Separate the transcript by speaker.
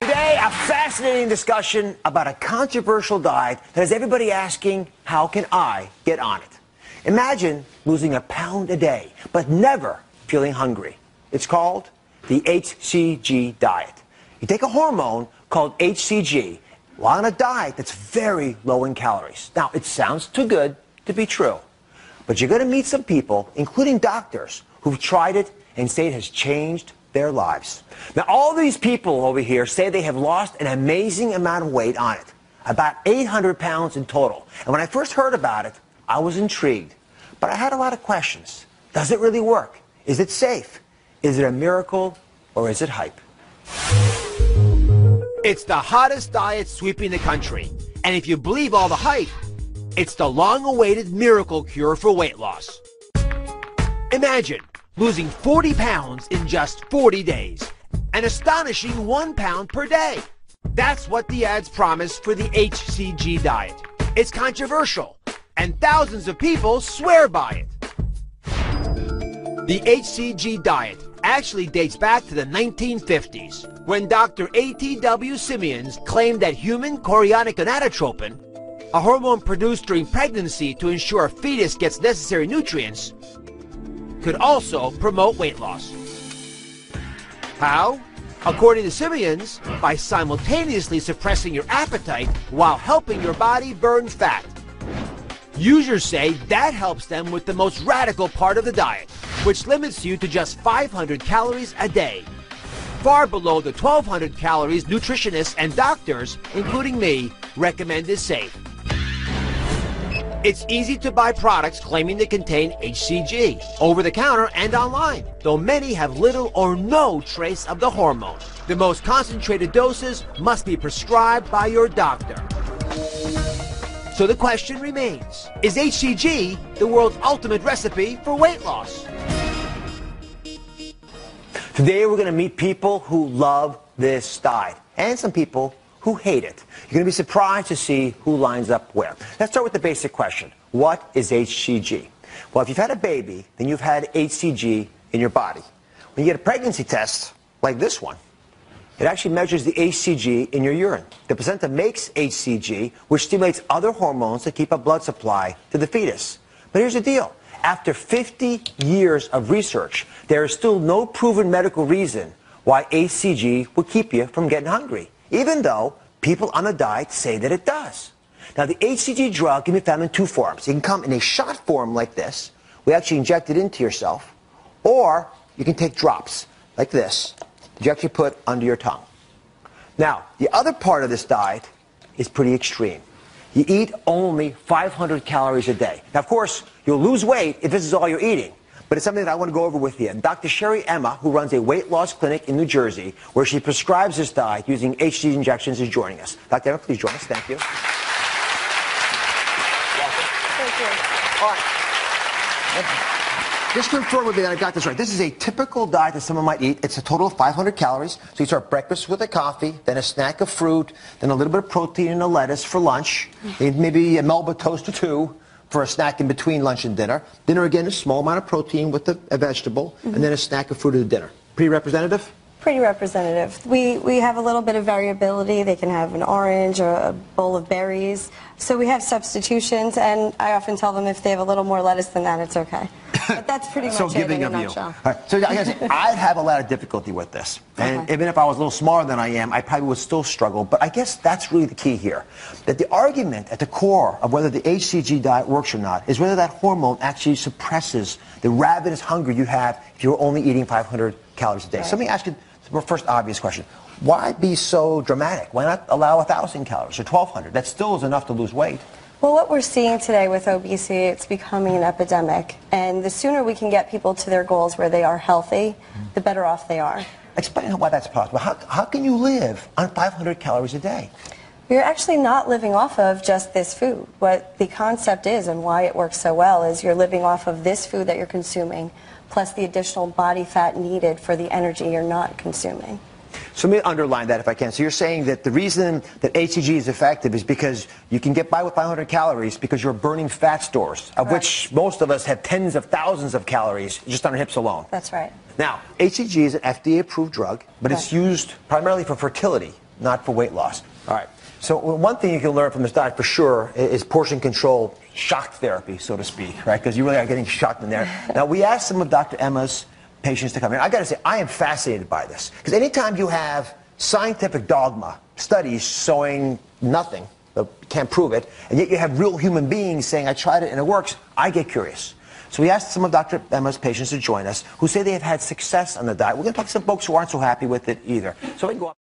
Speaker 1: Today, a fascinating discussion about a controversial diet that has everybody asking, how can I get on it? Imagine losing a pound a day, but never feeling hungry. It's called the HCG diet. You take a hormone called HCG while on a diet that's very low in calories. Now, it sounds too good to be true, but you're going to meet some people, including doctors, who've tried it and say it has changed their lives. Now, all these people over here say they have lost an amazing amount of weight on it, about 800 pounds in total. And when I first heard about it, I was intrigued. But I had a lot of questions. Does it really work? Is it safe? Is it a miracle, or is it hype?
Speaker 2: It's the hottest diet sweeping the country. And if you believe all the hype, it's the long-awaited miracle cure for weight loss. Imagine losing 40 pounds in just 40 days, an astonishing 1 pound per day. That's what the ads promise for the HCG diet. It's controversial, and thousands of people swear by it. The HCG diet actually dates back to the 1950s, when Dr. A.T.W. Simeons claimed that human chorionic gonadotropin, a hormone produced during pregnancy to ensure a fetus gets necessary nutrients, could also promote weight loss. How? According to Simeons, by simultaneously suppressing your appetite while helping your body burn fat. Users say that helps them with the most radical part of the diet, which limits you to just 500 calories a day, far below the 1,200 calories nutritionists and doctors, including me, recommend is safe. It's easy to buy products claiming to contain HCG, over the counter and online, though many have little or no trace of the hormone. The most concentrated doses must be prescribed by your doctor. So the question remains, is HCG the world's ultimate recipe for weight loss?
Speaker 1: Today we're going to meet people who love this diet, and some people who hate it. You're going to be surprised to see who lines up where. Let's start with the basic question. What is HCG? Well, if you've had a baby, then you've had HCG in your body. When you get a pregnancy test, like this one, it actually measures the HCG in your urine. The placenta makes HCG, which stimulates other hormones to keep a blood supply to the fetus. But here's the deal. After 50 years of research, there is still no proven medical reason why HCG will keep you from getting hungry, even though people on the diet say that it does. Now, the HCG drug can be found in two forms. It can come in a shot form like this. We actually inject it into yourself. Or you can take drops like this that you actually put under your tongue. Now, the other part of this diet is pretty extreme. You eat only 500 calories a day. Now, of course, you'll lose weight if this is all you're eating. But it's something that I want to go over with you. Dr. Sherry Emma, who runs a weight loss clinic in New Jersey, where she prescribes this diet using HCG injections, is joining us. Dr. Emma, please join us. Thank you. Welcome.
Speaker 3: Thank you.
Speaker 1: All right. Just confirm with me that I got this right. This is a typical diet that someone might eat. It's a total of 500 calories. So you start breakfast with a coffee, then a snack of fruit, then a little bit of protein and a lettuce for lunch, maybe a Melba toast or two for a snack in between lunch and dinner. Dinner, again, a small amount of protein with a vegetable, and then a snack of fruit at dinner. Pretty representative?
Speaker 3: Pretty representative. We have a little bit of variability. They can have an orange or a bowl of berries. So we have substitutions, and I often tell them if they have a little more lettuce than that, it's okay. But that's pretty much it in a nutshell.
Speaker 1: All right, so I guess I'd have a lot of difficulty with this. And even if I was a little smaller than I am, I probably would still struggle. But I guess that's really the key here. That the argument at the core of whether the HCG diet works or not is whether that hormone actually suppresses the ravenous hunger you have if you're only eating 500 calories a day. Right. So let me ask you the first obvious question. Why be so dramatic? Why not allow 1,000 calories or 1,200? That still is enough to lose weight.
Speaker 3: Well, what we're seeing today with obesity, it's becoming an epidemic. And the sooner we can get people to their goals where they are healthy, the better off they are.
Speaker 1: Explain why that's possible. How can you live on 500 calories a day?
Speaker 3: You're actually not living off of just this food. What the concept is and why it works so well is you're living off of this food that you're consuming, plus the additional body fat needed for the energy you're not consuming.
Speaker 1: So let me underline that if I can. So you're saying that the reason that HCG is effective is because you can get by with 500 calories because you're burning fat stores, of which most of us have tens of thousands of calories just on our hips alone.
Speaker 3: That's right.
Speaker 1: Now, HCG is an FDA-approved drug, but it's used primarily for fertility. not for weight loss. All right. So one thing you can learn from this diet for sure is portion control, shock therapy, so to speak, right? Because you really are getting shocked in there. Now, we asked some of Dr. Emma's patients to come in. I got to say, I am fascinated by this. Because anytime you have scientific dogma, studies showing nothing, can't prove it, and yet you have real human beings saying, I tried it and it works, I get curious. So we asked some of Dr. Emma's patients to join us who say they have had success on the diet. We're going to talk to some folks who aren't so happy with it either. So we can go up.